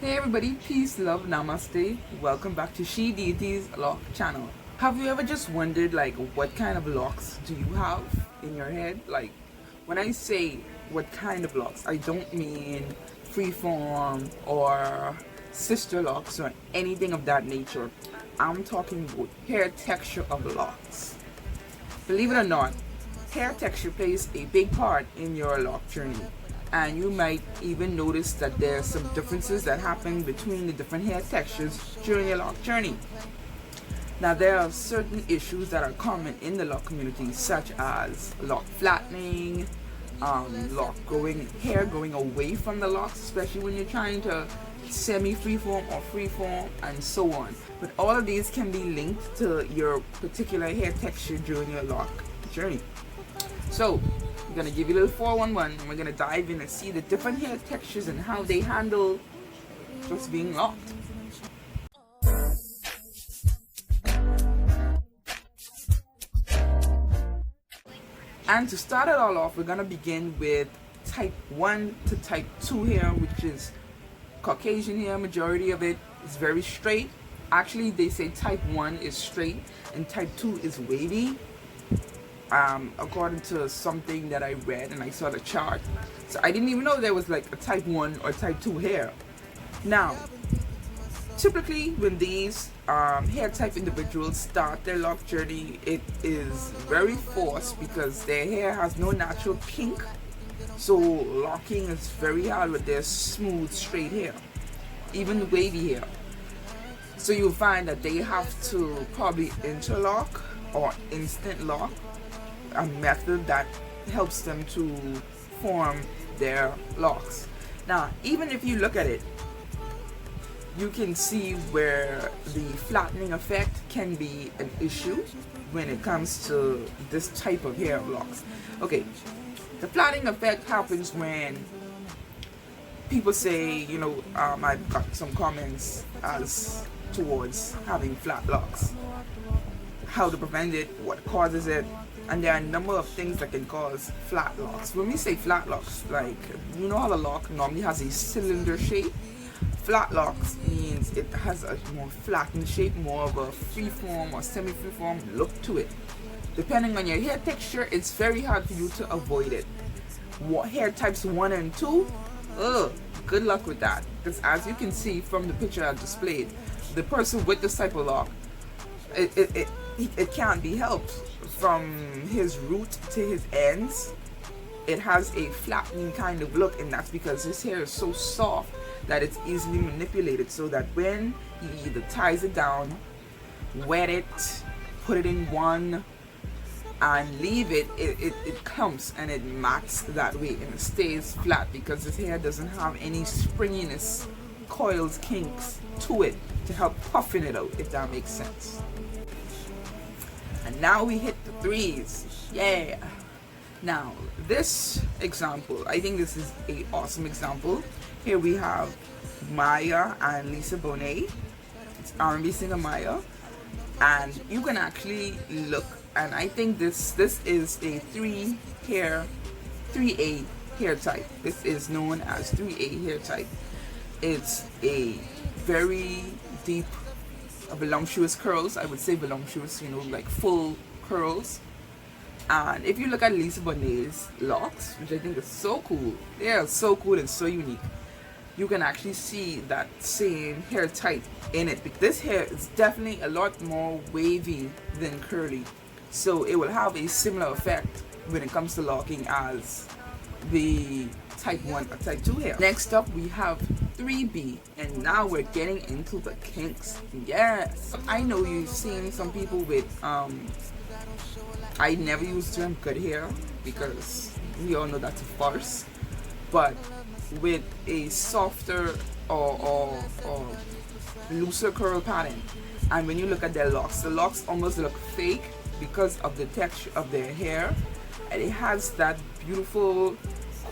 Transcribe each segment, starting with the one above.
Hey everybody, peace, love, namaste. Welcome back to She Deity's Lock channel. Have you ever just wondered what kind of locks do you have in your head? Like when I say what kind of locks, I don't mean freeform or sister locks or anything of that nature. I'm talking about hair texture of locks. Believe it or not, hair texture plays a big part in your lock journey. And you might even notice that there are some differences that happen between the different hair textures during your lock journey. Now there are certain issues that are common in the lock community, such as lock flattening, hair going away from the locks, especially when you're trying to semi-freeform or freeform, and so on. But all of these can be linked to your particular hair texture during your lock journey. So I'm going to give you a little 411 and we're going to dive in and see the different hair textures and how they handle just being locked. And to start it all off, we're going to begin with type 1 to type 2 hair, which is Caucasian hair. Majority of it is very straight. Actually, they say type 1 is straight and type 2 is wavy. According to something that I read and I saw the chart. So I didn't even know there was like a type 1 or type 2 hair. Now, typically when these hair type individuals start their lock journey, it is very forced because their hair has no natural kink. So locking is very hard with their smooth straight hair, even wavy hair. So you'll find that they have to probably interlock or instant lock, a method that helps them to form their locks. Now, even if you look at it, you can see where the flattening effect can be an issue when it comes to this type of hair locks. Okay, the flattening effect happens when people say, I've got some comments as towards having flat locks, how to prevent it, what causes it. And there are a number of things that can cause flat locks. When we say flat locks, like, you know how a lock normally has a cylinder shape? Flat locks means it has a more flattened shape, more of a freeform or semi-freeform look to it. Depending on your hair texture, it's very hard for you to avoid it. What hair types 1 and 2? Good luck with that. Because as you can see from the picture I displayed, the person with this type of lock, it can't be helped. From his root to his ends, it has a flattening kind of look, and that's because his hair is so soft that it's easily manipulated, so that when he either ties it down, wet it, put it in one, and leave it, it clumps and it mats that way, and it stays flat because his hair doesn't have any springiness, coils, kinks to it to help puffing it out, if that makes sense. And now we hit the threes. Yeah. Now, this example, I think this is an awesome example. Here we have Maya and Lisa Bonet. It's R&B singer Maya. And you can actually look, and I think this is a 3A hair type. This is known as 3A hair type. It's a very deep, voluptuous curls. I would say voluptuous, like full curls. And if you look at Lisa Bonet's locks, which I think is so cool, they are so cool and so unique, you can actually see that same hair type in it. Because this hair is definitely a lot more wavy than curly, so it will have a similar effect when it comes to locking as the type 1 or type 2 hair. Next up we have 3B, and now we're getting into the kinks. Yes, I know you've seen some people with I never use the term good hair because we all know that's a farce, but with a softer or looser curl pattern, and when you look at their locks, the locks almost look fake because of the texture of their hair, and it has that beautiful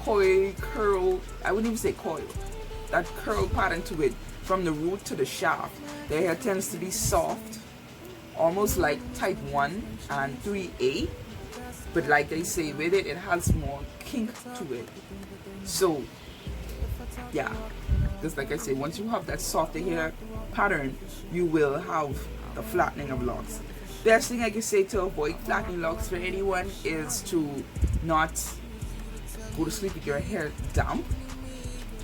coil curl, I wouldn't even say coil, that curl pattern to it from the root to the shaft. Their hair tends to be soft, almost like type 1 and 3A, but like they say, with it has more kink to it. So yeah, Because like I say, once you have that softer hair pattern, you will have the flattening of locks. Best thing I can say to avoid flattening locks for anyone is to not go to sleep with your hair damp,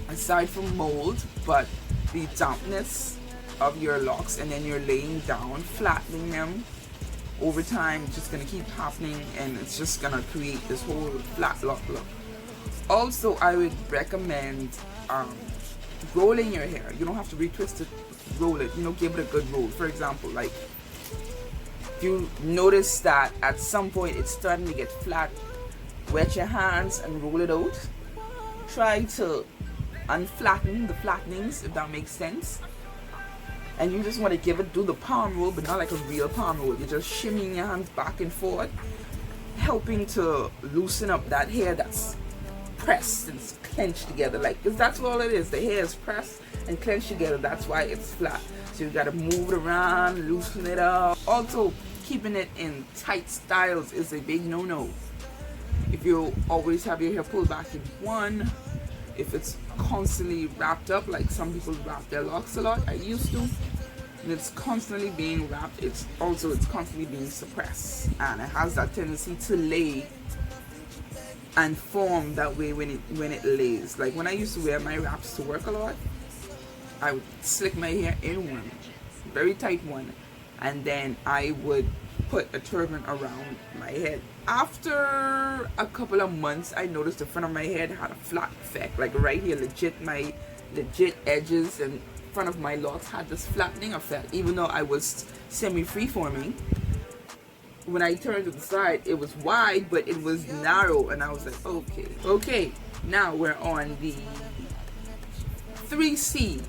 aside from mold, but the dampness of your locks, and then you're laying down, flattening them over time. It's just gonna keep happening, and it's just gonna create this whole flat lock look. Also, I would recommend rolling your hair. You don't have to retwist it, roll it, give it a good roll. For example, like if you notice that at some point it's starting to get flat, wet your hands and roll it out. Try to unflatten the flattenings, if that makes sense. And you just want to do the palm roll, but not like a real palm roll. You're just shimmying your hands back and forth, helping to loosen up that hair that's pressed and clenched together. Like, because that's all it is. The hair is pressed and clenched together. That's why it's flat. So you got to move it around, loosen it up. Also, keeping it in tight styles is a big no-no. If you always have your hair pulled back in one, if it's constantly wrapped up, like some people wrap their locks a lot, I used to, and it's constantly being wrapped, it's constantly being suppressed, and it has that tendency to lay and form that way when it lays. Like when I used to wear my wraps to work a lot, I would slick my hair in one, very tight one, and then I would put a turban around my head. After a couple of months, I noticed the front of my head had a flat effect. Like right here, my legit edges and front of my locks had this flattening effect, even though I was semi-freeforming. When I turned to the side, it was wide, but it was narrow, and I was like, okay. Now we're on the 3C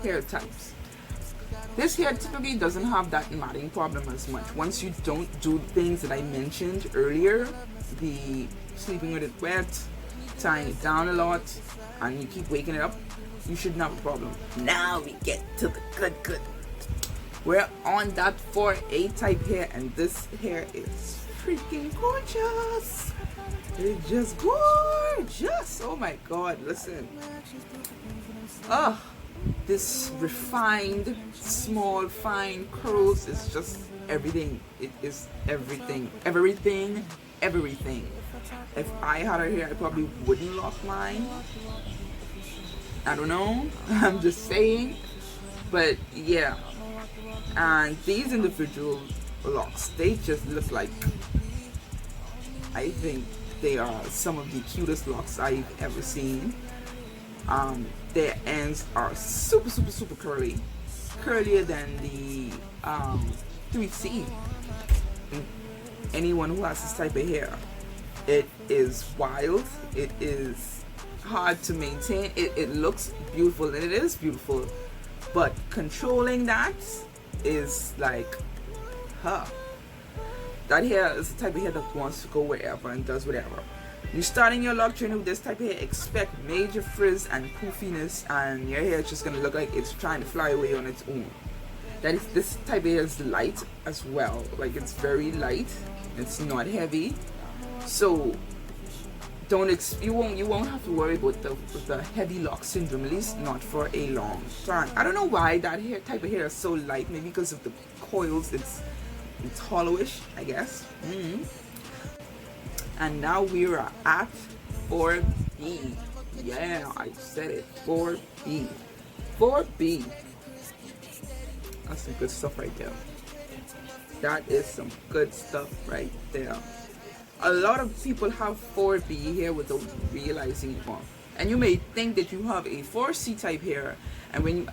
hair types. This hair typically doesn't have that matting problem as much. Once you don't do things that I mentioned earlier, the sleeping with it wet, tying it down a lot, and you keep waking it up, you shouldn't have a problem. Now we get to the good. We're on that 4A type hair, and this hair is freaking gorgeous. It's just gorgeous. Oh my god, listen. This refined, small, fine curls is just everything. It is everything. Everything. If I had her hair, I probably wouldn't lock mine. I don't know. I'm just saying. But yeah. And these individual locks, they just look like, I think they are some of the cutest locks I've ever seen. Their ends are super curly, curlier than the 3C. Anyone who has this type of hair, it is wild, it is hard to maintain, it looks beautiful, and it is beautiful, but controlling that is like, that hair is the type of hair that wants to go wherever and does whatever. You're starting your lock journey with this type of hair, expect major frizz and poofiness, and your hair is just gonna look like it's trying to fly away on its own. This type of hair is light as well. Like, it's very light, it's not heavy, so you won't have to worry about the heavy lock syndrome, at least not for a long time. I don't know why that type of hair is so light. Maybe because of the coils. It's hollowish, I guess. And now we are at 4B. Yeah, I said it. 4B. 4B. That's some good stuff right there. That is some good stuff right there. A lot of people have 4B hair without realizing it more. And you may think that you have a 4C type hair, and when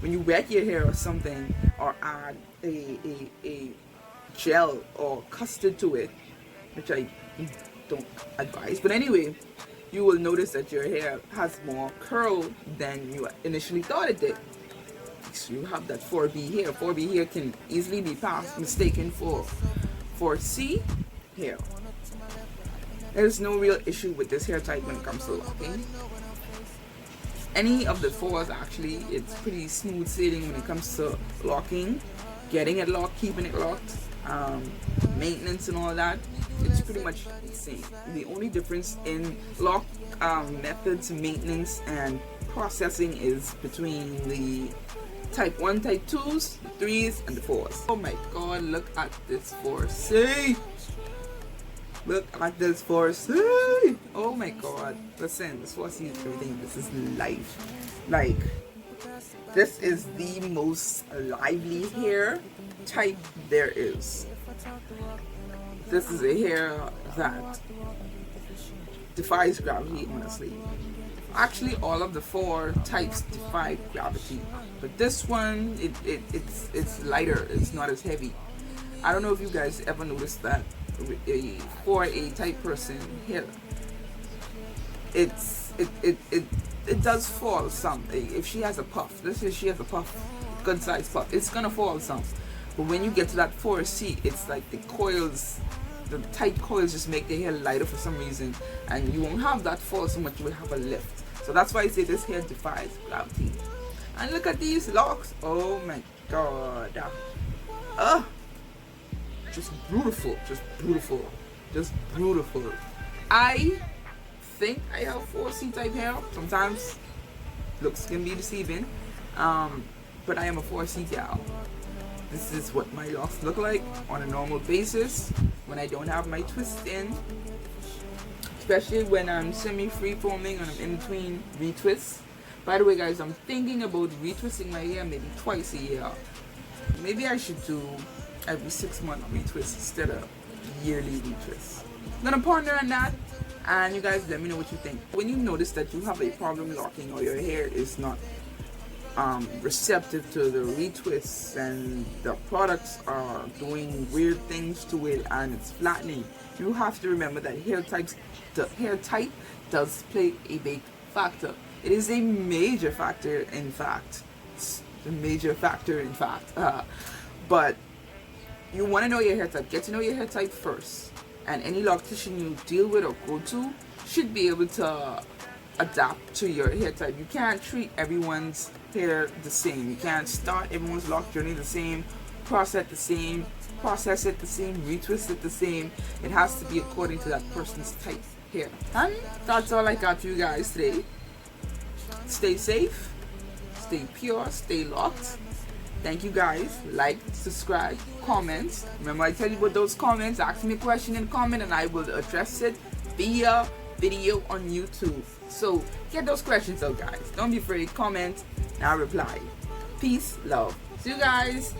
you wet your hair or something, or add a gel or custard to it, which I don't advise, but anyway, you will notice that your hair has more curl than you initially thought it did. So you have that 4B hair. 4B hair can easily be mistaken for 4C hair. There's no real issue with this hair type when it comes to locking. Any of the fours, actually, it's pretty smooth sailing when it comes to locking, getting it locked, keeping it locked, maintenance and all that. It's pretty much the same. The only difference in lock methods, maintenance, and processing is between the type 1, type 2s, the 3s, and the 4s. Oh my god, look at this 4C! Look at this 4C! Oh my god. Listen, this 4C is everything. This is life. Like, this is the most lively hair type there is. This is a hair that defies gravity, honestly. Actually, all of the 4 types defy gravity, but this one, it's lighter. It's not as heavy. I don't know if you guys ever noticed that for a type person hair, it does fall some. If she has a puff, let's say she has a puff, good size puff, it's gonna fall some. But when you get to that 4C, it's like the coils, the tight coils just make the hair lighter for some reason, and you won't have that fall so much. You will have a lift. So that's why I say this hair defies gravity. And look at these locks. Oh my god. Just beautiful. Just beautiful. Just beautiful. I think I have 4C type hair. Sometimes looks can be deceiving. But I am a 4C gal. This is what my locks look like on a normal basis when I don't have my twist in. Especially when I'm semi-free forming and I'm in between retwists. By the way guys, I'm thinking about retwisting my hair maybe twice a year. Maybe I should do every 6-month retwist instead of yearly retwists. I'm gonna ponder on that, and you guys let me know what you think. When you notice that you have a problem locking or your hair is not receptive to the retwists and the products are doing weird things to it and it's flattening, you have to remember that the hair type does play a big factor. It is a major factor, in fact. It's a major factor, in fact. But you want to know your hair type. Get to know your hair type first. And any loctician you deal with or go to should be able to adapt to your hair type. You can't treat everyone's hair the same. You can't start everyone's lock journey the same, process it the same, retwist it the same. It has to be according to that person's type hair. And that's all I got for you guys today. Stay safe, stay pure, stay locked. Thank you guys. Like, subscribe, comment. Remember I tell you about those comments. Ask me a question in comment and I will address it via video on YouTube. So get those questions out guys. Don't be afraid. Comment and I'll reply. Peace, love. See you guys.